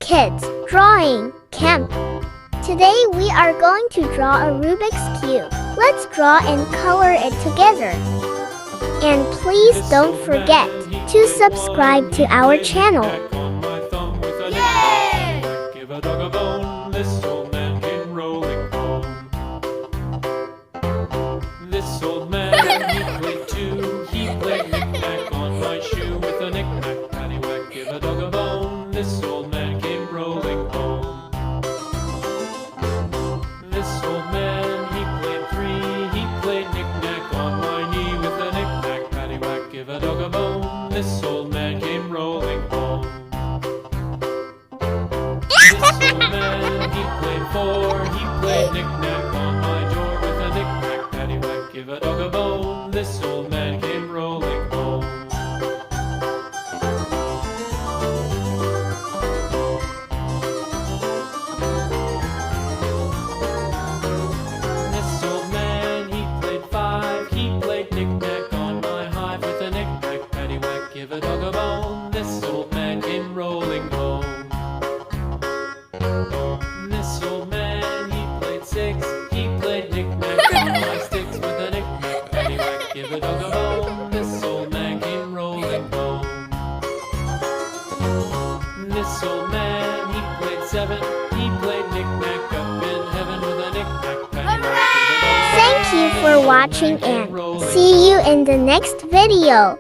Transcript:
Kids Drawing Camp. Today we are going to draw a Rubik's Cube. Let's draw and color it together. And please don't forget to subscribe to our channel. Yay! Give a dog a bone, this old man came rolling home. This old man, he played too. He played knick-knack on my shoe with a knick-knack, paddywhack. Give a dog a bone, this old man came rolling home. This old man, he played three. He played knick-knack on my knee with a knick-knack, paddywhack. Give a dog a bone, this old man came rolling home. This old man, he played four. He played knick-knack on my door with a knick-knack, paddywhack. Give a dog a bone, this old man came rolling home. This old man, he played five. He played knick-knack on my hive with a knick-knack, paddywhack. Give a dog a bone, this old man came rolling home. This old man, he played six. He played knick-knack on my sticks with a knick-knack, paddywhack. Give a dog a bone, this old man came rolling home. This old man, he played seven. He played knick-knack up in heaven with a knick-knack, paddywhack. Thank you for watching and see you in the next video.